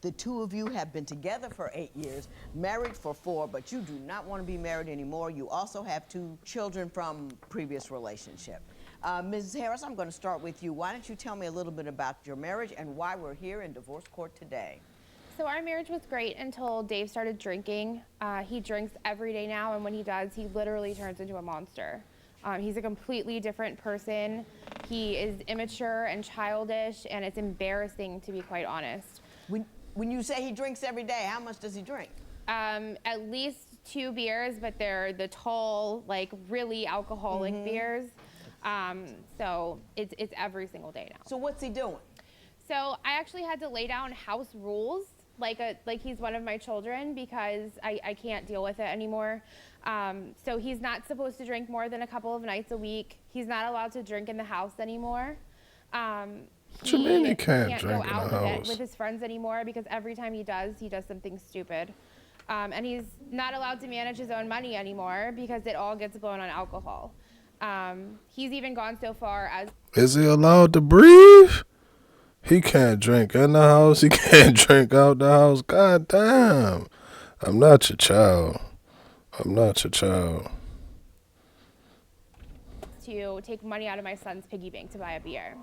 The two of you have been together for 8 years, married for 4, but you do not want to be married anymore. You also have 2 children from previous relationship. Mrs. Harris, I'm going to start with you. Why don't you tell me a little bit about your marriage and why we're here in divorce court today? So our marriage was great until Dave started drinking. He drinks every day now, and when he does, he literally turns into a monster. He's a completely different person. He is immature and childish, and it's embarrassing, to be quite honest. When you say he drinks every day, how much does he drink? At least 2 beers, but they're the tall, like really alcoholic beers. So it's every single day now. So what's he doing? So I actually had to lay down house rules, like he's one of my children, because I can't deal with it anymore. So he's not supposed to drink more than a couple of nights a week. He's not allowed to drink in the house anymore. What you mean he can't go drink in out the house? with his friends anymore, because every time he does something stupid. And he's not allowed to manage his own money anymore because it all gets blown on alcohol. He's even gone so far as... Is he allowed to breathe? He can't drink in the house. He can't drink out the house. God damn. I'm not your child. I'm not your child. to take money out of my son's piggy bank to buy a beer.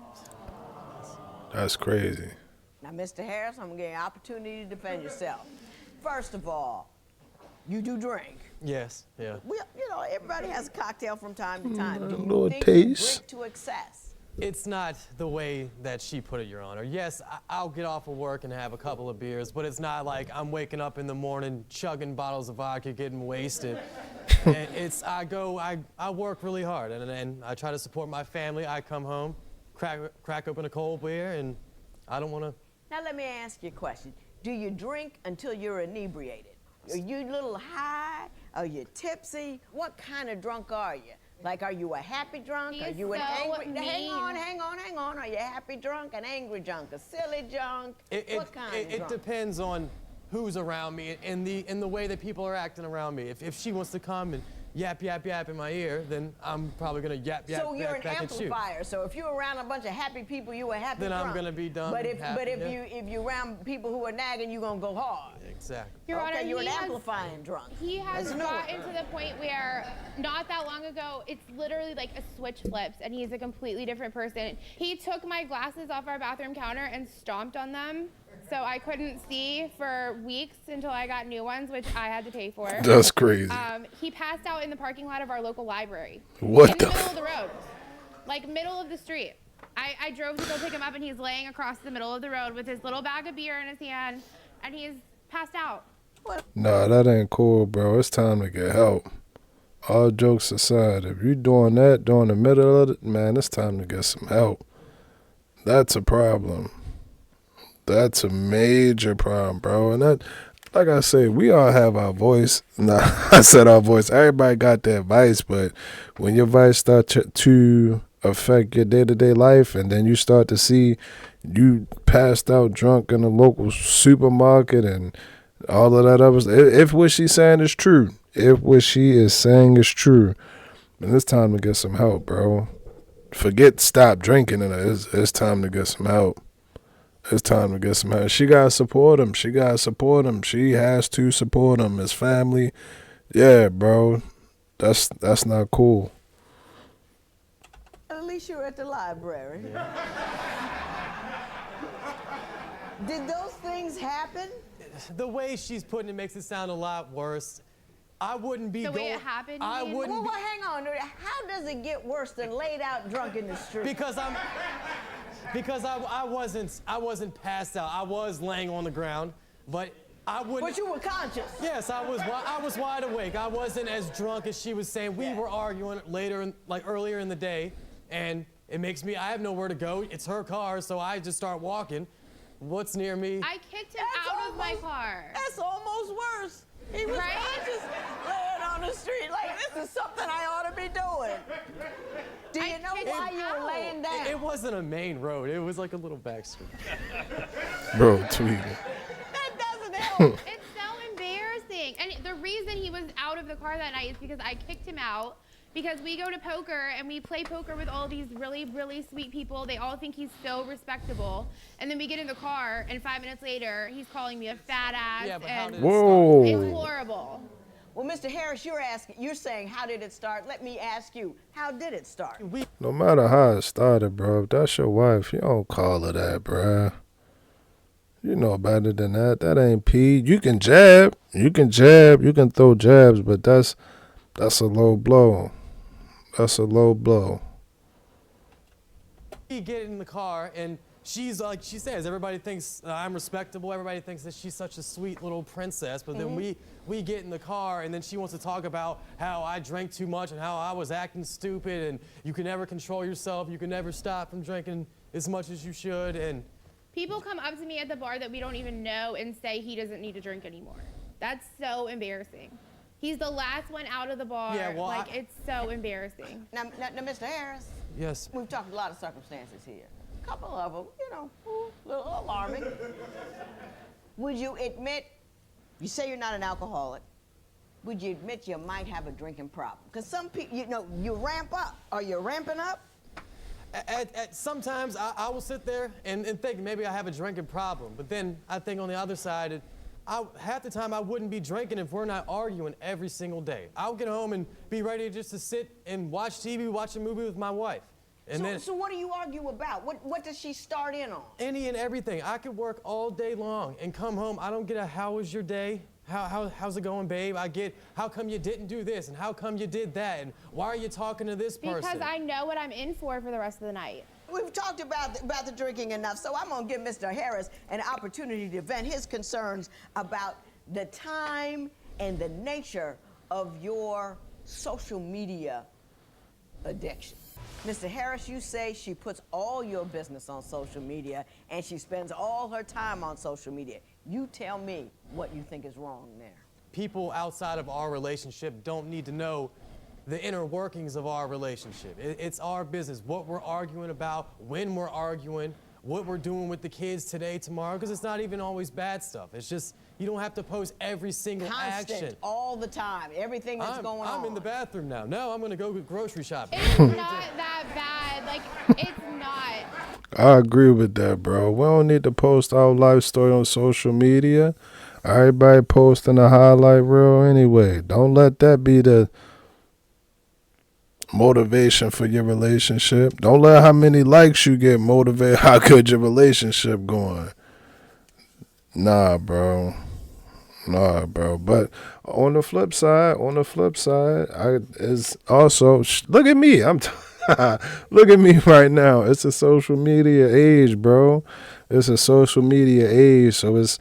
That's crazy. Now, Mr. Harris, I'm going to give you an opportunity to defend yourself. First of all, you do drink. Yes, yeah. Well, you know, everybody has a cocktail from time to time. Do A you little think taste. you drink to excess? It's not the way that she put it, Your Honor. Yes, I'll get off of work and have a couple of beers, but it's not like I'm waking up in the morning chugging bottles of vodka, getting wasted. And I work really hard, and I try to support my family. I come home, crack open a cold beer, and I don't want to. Now, let me ask you a question. Do you drink until you're inebriated? Are you a little high? Are you tipsy? What kind of drunk are you? Like, are you a happy drunk? He's Are you an so angry? mean. Hang on. Are you a happy drunk, an angry drunk, a silly drunk? What kind of It drunk? depends on who's around me and the way that people are acting around me. If she wants to come and yap in my ear, then I'm probably gonna yap So you're an back at you. amplifier. So if you're around a bunch of happy people, you a happy Then drunk. I'm gonna be dumb But and if happy, yeah. if you're around people who are nagging, you're gonna go hard. Exactly. Your Okay, Honor, you're an he has- amplifying drunk. He has That's new. gotten to the point where not that long ago, it's literally like a switch flips and he's a completely different person. He took my glasses off our bathroom counter and stomped on them. So I couldn't see for weeks until I got new ones, which I had to pay for. That's crazy. He passed out in the parking lot of our local library. What in the the middle of the road. Like middle of the street. I drove to go pick him up and he's laying across the middle of the road with his little bag of beer in his hand and he's passed out. Nah, that ain't cool, bro. It's time to get help. All jokes aside, if you doing that during the middle of it, man, it's time to get some help. That's a problem. That's a major problem, bro. And that, like I say, we all have our voice. Nah, I said our voice. Everybody got their vice, but when your vice start to affect your day-to-day life, and then you start to see you passed out drunk in a local supermarket and all of that other stuff, if what she's saying is true, then it's time to get some help, bro. Forget stop drinking, and it's time to get some help. It's time to get some help. She got to support him. She has to support him. His family. Yeah, bro. That's not cool. At least you're at the library. Did those things happen? The way she's putting it makes it sound a lot worse. I wouldn't be The way going. it happened, I you mean? wouldn't. Well, hang on. How does it get worse than laid out drunk in the street? Because I wasn't passed out. I was laying on the ground, but I wouldn't. But you were conscious. Yes, I was wide awake. I wasn't as drunk as she was saying. We were arguing earlier in the day, and it makes me. I have nowhere to go. It's her car, so I just start walking. What's near me? I kicked him out of my car. That's almost worse. He was Right? conscious laying on the street like, this is something I ought to be doing. Do you know kicked why him you were out. laying down? It wasn't a main road. It was like a little back street. Bro, tweaking. That doesn't help. It's so embarrassing. And the reason he was out of the car that night is because I kicked him out Because we go to poker and we play poker with all these really, really sweet people. They all think he's so respectable. And then we get in the car and 5 minutes later, he's calling me a fat ass. Yeah, but how and did it Whoa. it's horrible. Well, Mr. Harris, you're saying, how did it start? Let me ask you, how did it start? No matter how it started, bro, if that's your wife, you don't call her that, bro. You know better than that. That ain't P. You can jab, you can throw jabs, but that's a low blow. That's a low blow. We get in the car and she's like she says, everybody thinks I'm respectable. Everybody thinks that she's such a sweet little princess. But then we get in the car and then she wants to talk about how I drank too much and how I was acting stupid and you can never control yourself. You can never stop from drinking as much as you should. And People come up to me at the bar that we don't even know and say he doesn't need to drink anymore. That's so embarrassing. He's the last one out of the bar. Yeah, well, it's so embarrassing. Now, Mr. Harris, yes, we've talked a lot of circumstances here. A couple of them, a little alarming. Would you admit, you say you're not an alcoholic, would you admit you might have a drinking problem? Because some people, you ramp up. Are you ramping up? Sometimes I will sit there and think maybe I have a drinking problem, but then I think on the other side, half the time I wouldn't be drinking if we're not arguing every single day. I'll get home and be ready just to sit and watch TV, watch a movie with my wife. And So what do you argue about? What does she start in on? Any and everything. I could work all day long and come home. I don't get a how was your day? How's it going, babe? I get how come you didn't do this and how come you did that and why are you talking to this person? Because I know what I'm in for the rest of the night. We've talked about the drinking enough, so I'm going to give Mr. Harris an opportunity to vent his concerns about the time and the nature of your social media addiction. Mr. Harris, you say she puts all your business on social media and she spends all her time on social media. You tell me what you think is wrong there. People outside of our relationship don't need to know the inner workings of our relationship. It's our business, what we're arguing about, when we're arguing, what we're doing with the kids today, tomorrow, because it's not even always bad stuff. It's just, you don't have to post every single Constant, action. all the time, everything that's going on. I'm in the bathroom now. No, I'm going to go grocery shopping. It's not that bad. Like, it's not. I agree with that, bro. We don't need to post our life story on social media. Everybody posting a highlight reel anyway. Don't let that be the motivation for your relationship. Don't let how many likes you get motivate how good your relationship going. Nah, bro. But on the flip side, I is also look at me. Look at me right now. It's a social media age, bro. It's a social media age, so it's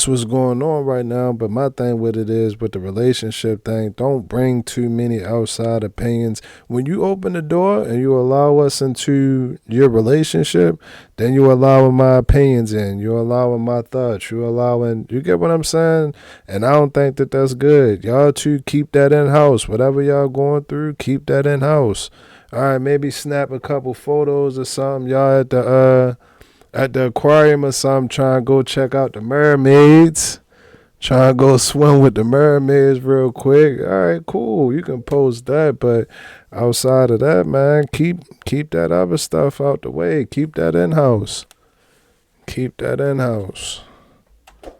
what's going on right now. But my thing with it is, with the relationship thing, don't bring too many outside opinions. When you open the door and you allow us into your relationship, then you allowing my opinions in. You're allowing my thoughts. You get what I'm saying? And I don't think that that's good. Y'all two keep that in-house. Whatever y'all going through, keep that in-house. All right, maybe snap a couple photos or something. Y'all at the aquarium or something, trying to go check out the mermaids. Trying to go swim with the mermaids real quick. All right, cool. You can post that, but outside of that, man, keep that other stuff out the way. Keep that in-house. Keep that in-house. Now,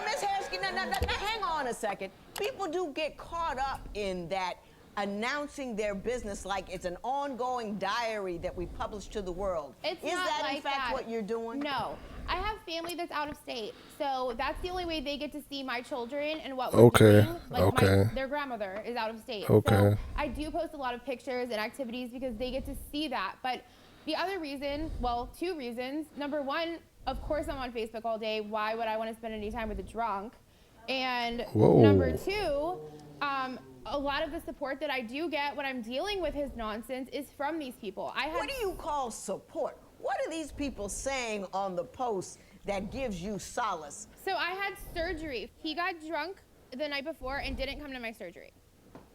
Ms. Harris, hang on a second. People do get caught up in that announcing their business like it's an ongoing diary that we publish to the world. It's Is not that like in fact that. what you're doing? No. I have family that's out of state, so that's the only way they get to see my children and what we're Okay, doing. Like okay. Their grandmother is out of state. Okay. So I do post a lot of pictures and activities because they get to see that. But the other reason, well, two reasons. Number one, of course I'm on Facebook all day. Why would I want to spend any time with a drunk? And Whoa. number two, a lot of the support that I do get when I'm dealing with his nonsense is from these people. What do you call support? What are these people saying on the post that gives you solace? So I had surgery. He got drunk the night before and didn't come to my surgery.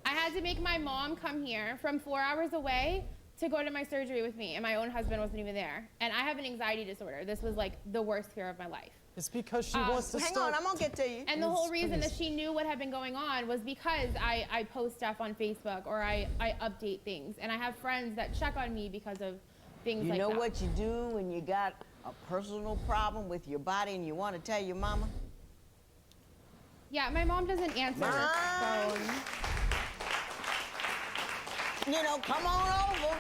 I had to make my mom come here from 4 hours away to go to my surgery with me, and my own husband wasn't even there. And I have an anxiety disorder. This was like the worst fear of my life. It's because she wants to Hang start. on, I'm gonna get to you. And the whole reason that she knew what had been going on was because I post stuff on Facebook or I update things. And I have friends that check on me because of things like that. You know what you do when you got a personal problem with your body and you want to tell your mama? Yeah, my mom doesn't answer her phone. You know, come on over.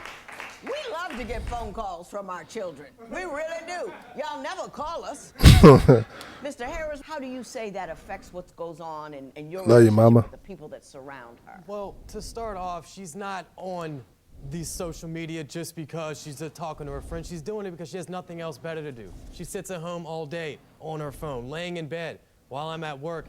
We love to get phone calls from our children. We really do. Y'all never call us. Mr. Harris, how do you say that affects what goes on in your Love you, relationship mama. with the people that surround her? Well, to start off, she's not on these social media just because she's talking to her friends. She's doing it because she has nothing else better to do. She sits at home all day on her phone, laying in bed while I'm at work,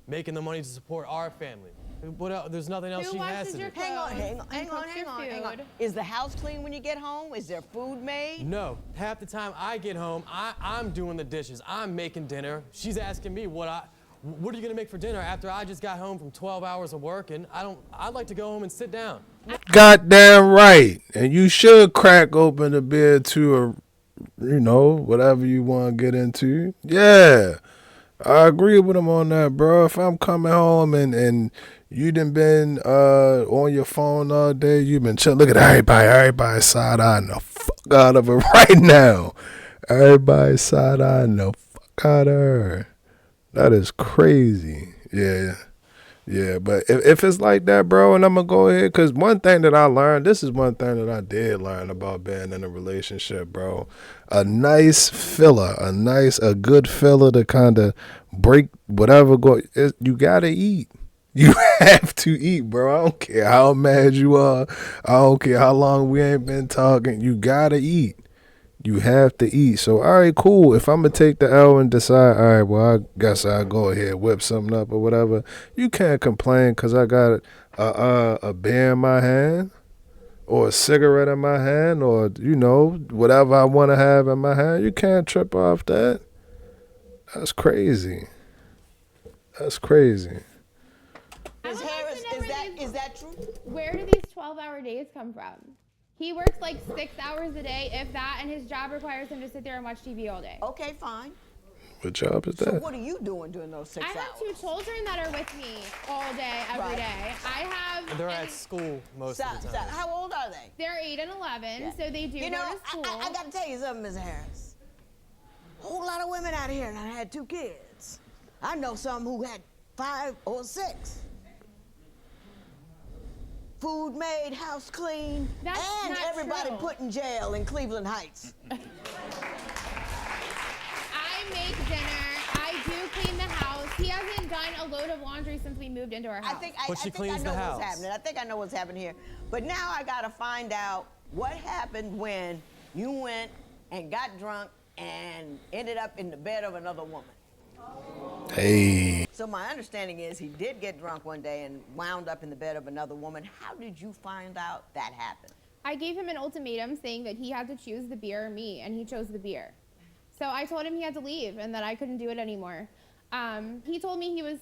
making the money to support our family. What else? There's nothing else she has to do. Hang on. Is the house clean when you get home? Is there food made? No. Half the time I get home, I'm doing the dishes. I'm making dinner. She's asking me what are you gonna make for dinner after I just got home from 12 hours of work, and I'd like to go home and sit down. Goddamn right. And you should crack open the beer to whatever you want to get into. Yeah. I agree with him on that, bro. If I'm coming home and you done been on your phone all day, you been chilling. Look at everybody side-eyeing the fuck out of her right now. Everybody side-eyeing the fuck out of her. That is crazy. Yeah, but if it's like that, bro, and I'm going to go ahead, because one thing that I learned, this is one thing that I did learn about being in a relationship, bro. A nice filler, a good filler to kind of break whatever you got to eat. You have to eat, bro. I don't care how mad you are. I don't care how long we ain't been talking. You got to eat. You have to eat. So, all right, cool. If I'm going to take the L and decide, all right, well, I guess I'll go ahead, whip something up or whatever, you can't complain because I got a beer in my hand or a cigarette in my hand or, whatever I want to have in my hand. You can't trip off that. That's crazy. That's crazy. Ms. Harris, is that true? Where do these 12-hour days come from? He works like 6 hours a day, if that, and his job requires him to sit there and watch TV all day. Okay, fine. What job is that? So what are you doing during those 6 hours? I have 2 children that are with me all day, every day. I have... They're at school most of the time. How old are they? They're 8 and 11, so they do go to school. I got to tell you something, Ms. Harris. A whole lot of women out here that had 2 kids. I know some who had 5 or 6. Food made, house clean, That's and not everybody true. put in jail in Cleveland Heights. I make dinner. I do clean the house. He hasn't done a load of laundry since we moved into our house. But she cleans the house. What's happening. I think I know what's happening here. But now I got to find out what happened when you went and got drunk and ended up in the bed of another woman. Hey. So my understanding is he did get drunk one day and wound up in the bed of another woman. How did you find out that happened? I gave him an ultimatum saying that he had to choose the beer or me, and he chose the beer. So I told him he had to leave and that I couldn't do it anymore. He told me he was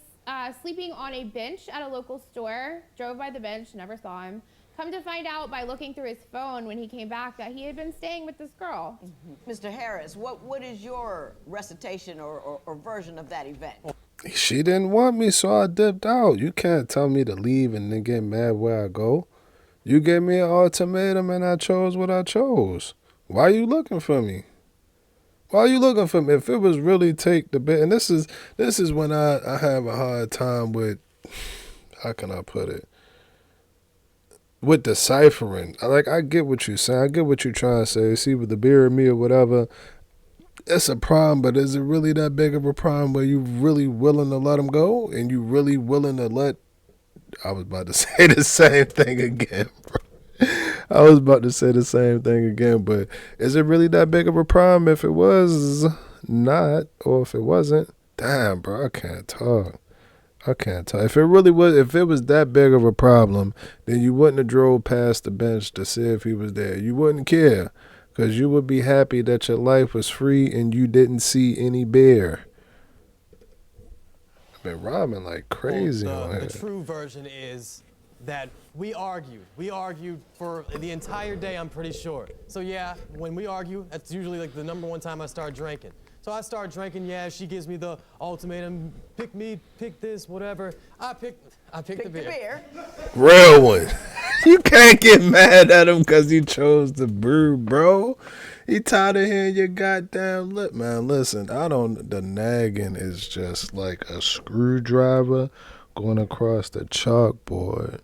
sleeping on a bench at a local store, drove by the bench, never saw him. Come to find out by looking through his phone when he came back that he had been staying with this girl. Mr. Harris, what is your recitation or version of that event? She didn't want me, so I dipped out. You can't tell me to leave and then get mad where I go. You gave me an ultimatum and I chose what I chose. Why are you looking for me? Why are you looking for me? If it was really take the bait, and this is when I have a hard time with, how can I put it? With deciphering. I get what you're saying. I get what you're trying to say. See, with the beer or me or whatever, it's a problem, but is it really that big of a problem where you really willing to let them go and you really willing to let... I was about to say the same thing again, bro. I was about to say the same thing again, but is it really that big of a problem if it was not, or if it wasn't? Damn, bro, I can't talk. If it really was, if it was that big of a problem, then you wouldn't have drove past the bench to see if he was there. You wouldn't care, because you would be happy that your life was free and you didn't see any bear. I've been rhyming like crazy on here. The true version is that we argued. We argued for the entire day, I'm pretty sure. So yeah, when we argue, that's usually like the #1 time I start drinking. So I start drinking. Yeah, she gives me the ultimatum. Pick me, pick this, whatever. I pick the beer. Real one. You can't get mad at him because he chose the brew, bro. He tired of hearing your goddamn lip, man. Listen, the nagging is just like a screwdriver going across the chalkboard.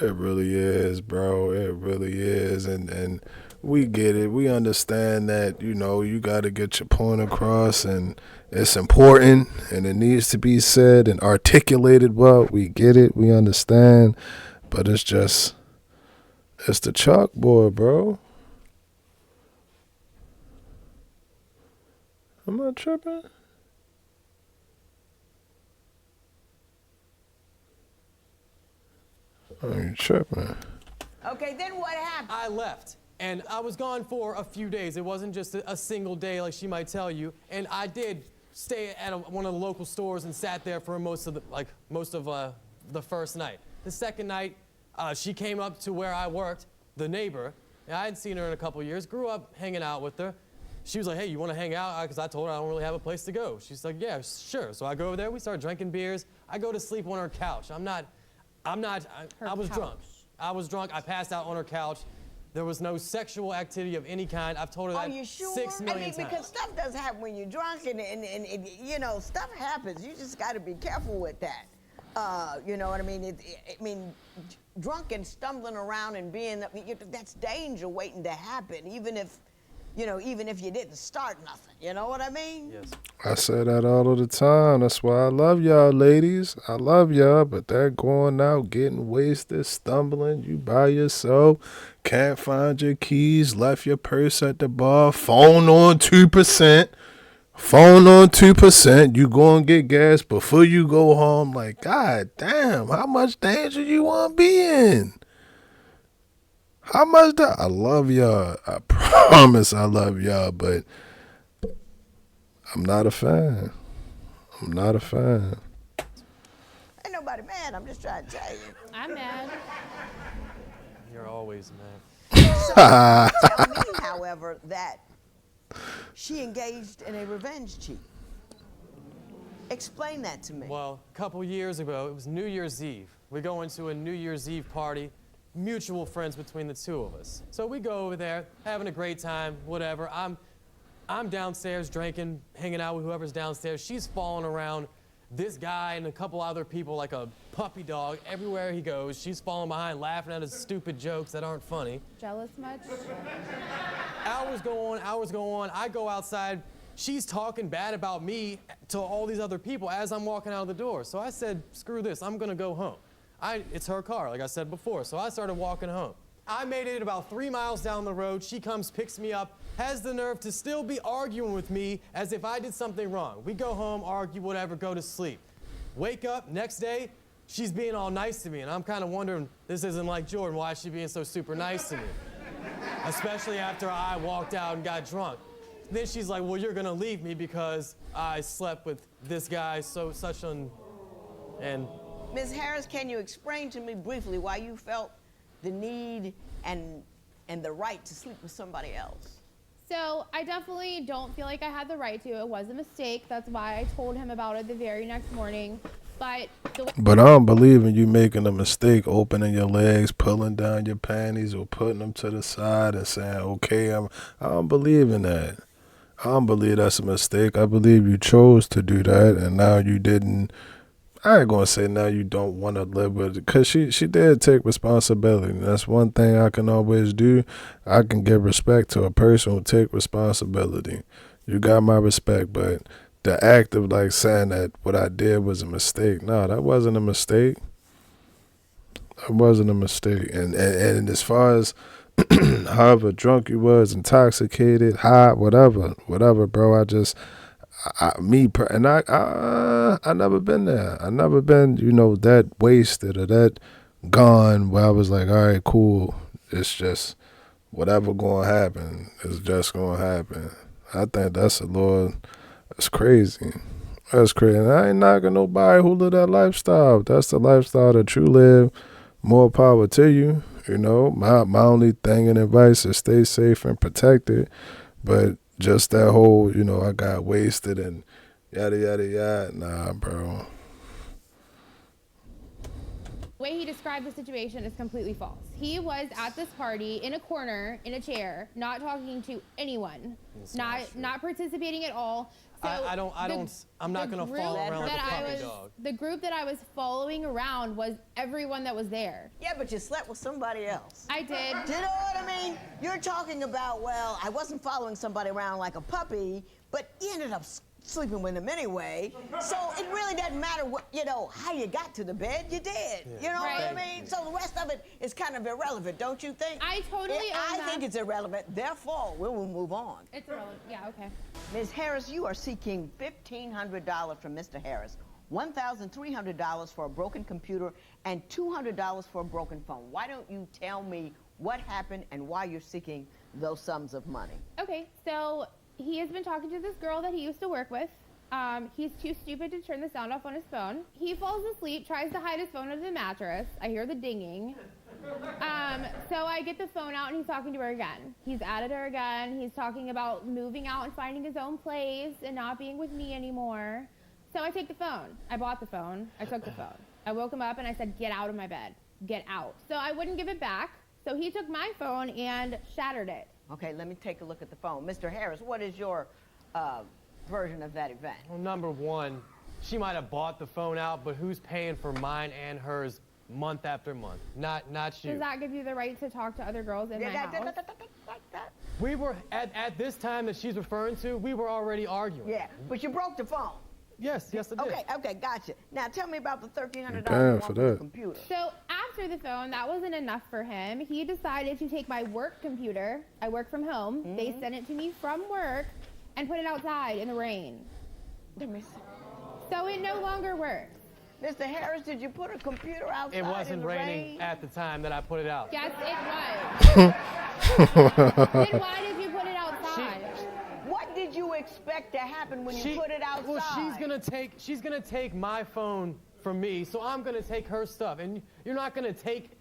It really is, bro. It really is. And we get it. We understand that, you got to get your point across and it's important and it needs to be said and articulated well. We get it. We understand. But it's the chalkboard, bro. Am I tripping? I ain't tripping. Okay, then what happened? I left, and I was gone for a few days. It wasn't just a single day like she might tell you. And I did stay at one of the local stores and sat there for most of the first night. The second night, she came up to where I worked, the neighbor. And I hadn't seen her in a couple years. Grew up hanging out with her. She was like, "Hey, you want to hang out?" Because I told her I don't really have a place to go. She's like, "Yeah, sure." So I go over there. We start drinking beers. I go to sleep on her couch. I was drunk. I was drunk. I passed out on her couch. There was no sexual activity of any kind. I've told her that Are you sure? 6 million because times. stuff does happen when you're drunk, and stuff happens. You just got to be careful with that. You know what I mean? Drunk and stumbling around and that's danger waiting to happen, even if you didn't start nothing. You know what I mean? Yes. I say that all of the time. That's why I love y'all, ladies. I love y'all, but that going out, getting wasted, stumbling, you by yourself, can't find your keys, left your purse at the bar, phone on 2%. Phone on 2%, you go and get gas before you go home. Like, God damn, how much danger you want to be in? How much I love y'all. I promise I love y'all, but I'm not a fan. I'm not a fan. Ain't nobody mad. I'm just trying to tell you. I'm mad. You're always mad. So tell me, however, that she engaged in a revenge cheat. Explain that to me. Well, a couple years ago, it was New Year's Eve. We go into a New Year's Eve party, mutual friends between the two of us. So we go over there, having a great time, whatever. I'm downstairs drinking, hanging out with whoever's downstairs. She's following around this guy and a couple other people like a puppy dog everywhere he goes. She's following behind, laughing at his stupid jokes that aren't funny. Jealous much? Hours go on. I go outside. She's talking bad about me to all these other people as I'm walking out of the door. So I said, screw this, I'm gonna go home. It's her car, like I said before, so I started walking home. I made it about 3 miles down the road. She comes, picks me up, has the nerve to still be arguing with me as if I did something wrong. We go home, argue, whatever, go to sleep. Wake up, next day, she's being all nice to me, and I'm kind of wondering, this isn't like Jordan, why is she being so super nice to me? Especially after I walked out and got drunk. Then she's like, well, you're gonna leave me because I slept with this guy, and Ms. Harris, can you explain to me briefly why you felt the need and the right to sleep with somebody else? So I definitely don't feel like I had the right to. It was a mistake. That's why I told him about it the very next morning. But I don't believe in you making a mistake, opening your legs, pulling down your panties, or putting them to the side and saying, okay, I don't believe in that. I don't believe that's a mistake. I believe you chose to do that, and now you didn't. I ain't gonna say now you don't want to live with it, because she did take responsibility. That's one thing I can always do. I can give respect to a person who take responsibility. You got my respect, but the act of like saying that what I did was a mistake, no, that wasn't a mistake. That wasn't a mistake. And as far as however drunk you was, intoxicated, high, whatever, bro, I never been there. I never been, that wasted or that gone where I was like, all right, cool. It's just whatever gonna happen is just gonna happen. I think that's crazy. That's crazy. And I ain't knocking nobody who live that lifestyle. If that's the lifestyle that you live, more power to you. My only thing and advice is stay safe and protected. But just that whole, you know, I got wasted and yada, yada, yada. Nah, bro. The way he described the situation is completely false. He was at this party in a corner, in a chair, not talking to anyone, not participating at all. So I'm not gonna follow around like a puppy dog. The group that I was following around was everyone that was there. Yeah, but you slept with somebody else. I did. Do you know what I mean? You're talking about, well, I wasn't following somebody around like a puppy, but you ended up sleeping with him anyway. So it really doesn't matter what, you know, how you got to the bed, you did. Yeah. You know what I mean? So the rest of it is kind of irrelevant, don't you think? I totally own that. I think it's irrelevant, therefore we will move on. It's irrelevant, yeah, okay. Ms. Harris, you are seeking $1,500 from Mr. Harris, $1,300 for a broken computer, and $200 for a broken phone. Why don't you tell me what happened and why you're seeking those sums of money? Okay, so he has been talking to this girl that he used to work with. He's too stupid to turn the sound off on his phone. He falls asleep, tries to hide his phone under the mattress. I hear the dinging. So I get the phone out and he's talking to her again. He's added her again. He's talking about moving out and finding his own place and not being with me anymore. So I take the phone. I bought the phone. I took the phone. I woke him up and I said, get out of my bed. Get out. So I wouldn't give it back. So he took my phone and shattered it. Okay, let me take a look at the phone. Mr. Harris, what is your version of that event? Well, number one, she might have bought the phone out, but who's paying for mine and hers month after month? Not you. Does that give you the right to talk to other girls in my house? Like that? We were, at this time that she's referring to, we were already arguing. Yeah, but you broke the phone. Yes, I did. Okay, gotcha. Now tell me about the $1,300 Damn, for for the that. computer. So after the phone, that wasn't enough for him. He decided to take my work computer. I work from home. They sent it to me from work and put it outside in the rain. Let me see. So it no longer works. Mr. Harris, did you put a computer outside It wasn't in the raining rain? at the time that I put it out. Yes, it was. Then why did you put it outside? What did you expect to happen when you put it outside? Well, she's gonna take my phone from me, so I'm gonna take her stuff, and you're not gonna take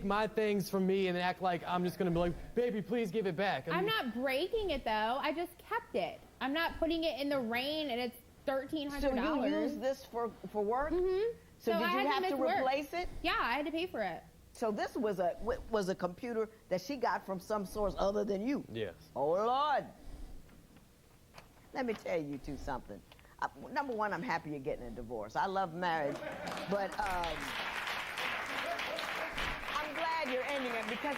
my things from me and act like I'm just gonna be like, baby, please give it back. I'm not breaking it though. I just kept it. I'm not putting it in the rain and it's $1,300. So you use this for work? Mm-hmm. So did I you had have miss to work. replace it? Yeah, I had to pay for it. So this was a computer that she got from some source other than you? Yes. Oh, Lord. Let me tell you two something. Number one, I'm happy you're getting a divorce. I love marriage, but I'm glad you're ending it because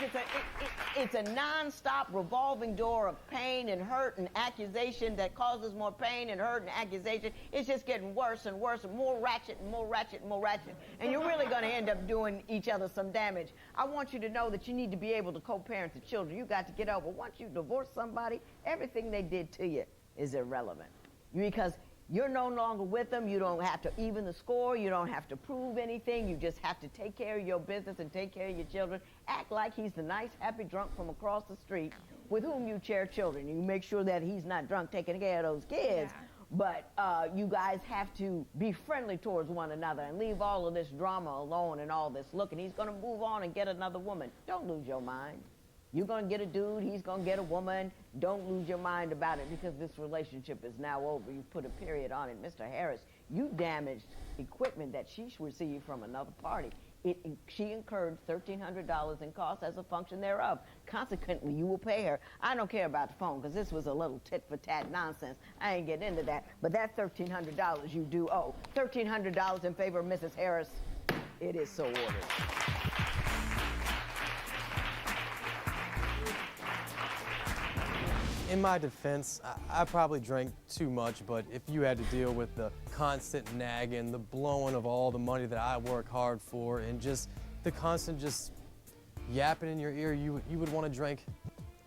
it's a nonstop revolving door of pain and hurt and accusation that causes more pain and hurt and accusation. It's just getting worse and worse and more ratchet and more ratchet and more ratchet. And you're really going to end up doing each other some damage. I want you to know that you need to be able to co-parent the children. You got to get over. Once you divorce somebody, everything they did to you is irrelevant. Because you're no longer with them. You don't have to even the score. You don't have to prove anything. You just have to take care of your business and take care of your children. Act like he's the nice, happy drunk from across the street with whom you share children. You make sure that he's not drunk taking care of those kids. Yeah. But you guys have to be friendly towards one another and leave all of this drama alone and all this looking. He's going to move on and get another woman. Don't lose your mind. You're going to get a dude, he's going to get a woman. Don't lose your mind about it because this relationship is now over. You put a period on it. Mr. Harris, you damaged equipment that she received from another party. She incurred $1,300 in costs as a function thereof. Consequently, you will pay her. I don't care about the phone because this was a little tit-for-tat nonsense. I ain't getting into that. But that $1,300 you do owe. $1,300 in favor of Mrs. Harris. It is so ordered. In my defense, I probably drank too much, but if you had to deal with the constant nagging, the blowing of all the money that I work hard for, and just the constant just yapping in your ear, you would want to drink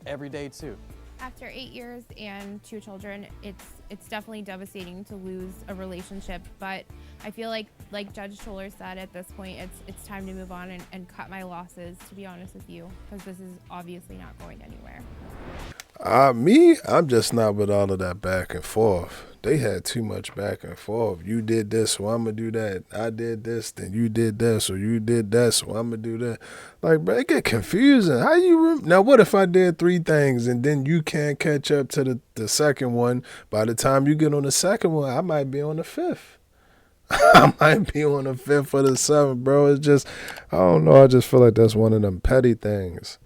every day too. After 8 years and 2 children, it's definitely devastating to lose a relationship, but I feel like Judge Toler said, at this point, it's time to move on and cut my losses, to be honest with you, because this is obviously not going anywhere. I'm just not with all of that back and forth. They had too much back and forth. You did this, so I'm going to do that. I did this, then you did that, so you did that, so I'm going to do that. Like, bro, it get confusing. How you now, what if I did 3 things and then you can't catch up to the second one? By the time you get on the second one, I might be on the 5th. I might be on the 5th or the 7th, bro. It's just, I don't know. I just feel like that's one of them petty things.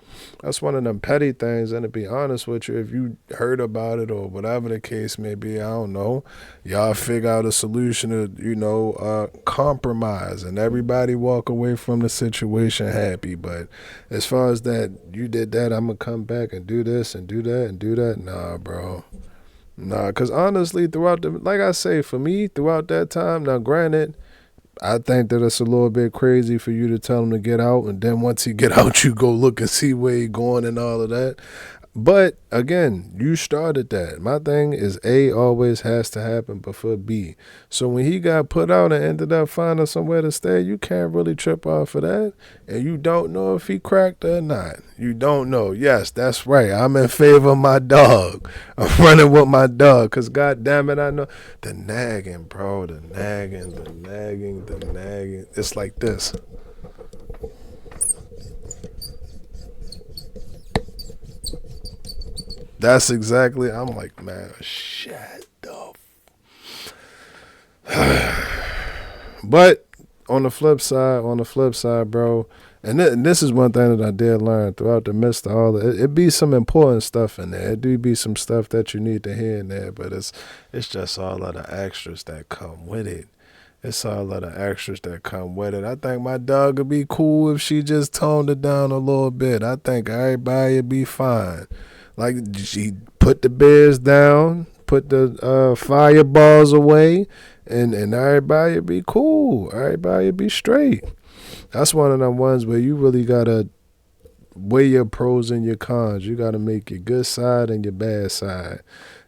That's one of them petty things. And to be honest with you, if you heard about it or whatever the case may be, I don't know, y'all figure out a solution to, compromise and everybody walk away from the situation happy. But as far as that, you did that, I'm going to come back and do this and do that and do that. Nah, bro. Nah, because honestly, like I say, for me, throughout that time, now granted, I think that it's a little bit crazy for you to tell him to get out, and then once he get out, you go look and see where he going and all of that. But again, you started that. My thing is A always has to happen before B. So when he got put out and ended up finding somewhere to stay, you can't really trip off of that. And you don't know if he cracked or not. You don't know. Yes, that's right. I'm in favor of my dog. I'm running with my dog because, God damn it, I know. The nagging, bro. The nagging. It's like this. That's exactly, I'm like, man, shut up. But on the flip side, bro, and this is one thing that I did learn throughout the midst of all of it be some important stuff in there. It do be some stuff that you need to hear in there, but it's just all of the extras that come with it. It's all of the extras that come with it. I think my dog would be cool if she just toned it down a little bit. I think everybody would be fine. Like, she put the beers down, put the fireballs away, and everybody would be cool. Everybody would be straight. That's one of them ones where you really got to weigh your pros and your cons. You got to make your good side and your bad side.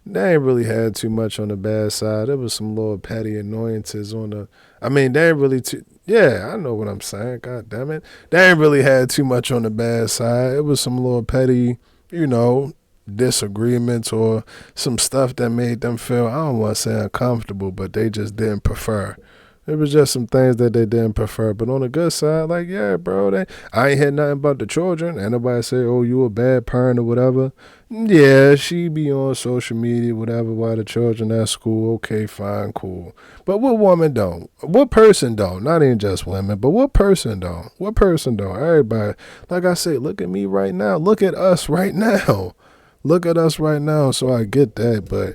They ain't really had too much on the bad side. There was some little petty annoyances on the... they ain't really too... Yeah, I know what I'm saying. God damn it. They ain't really had too much on the bad side. It was some little petty, disagreements or some stuff that made them feel, I don't want to say uncomfortable, but they just didn't prefer. It was just some things that they didn't prefer. But on the good side, like, yeah, bro, I ain't had nothing about the children. And nobody say, oh, you a bad parent or whatever. Yeah, she be on social media, whatever, while the children at school. Okay, fine, cool. But what woman don't? What person don't? Not even just women, but what person don't? What person don't? Everybody. Like I say, look at me right now. Look at us right now. Look at us right now. So I get that, but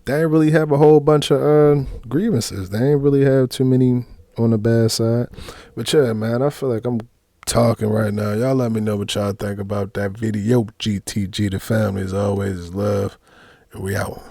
they ain't really have a whole bunch of grievances. They ain't really have too many on the bad side. But yeah, man, I feel like I'm talking right now. Y'all let me know what y'all think about that video. GTG, the family is always love. And we out.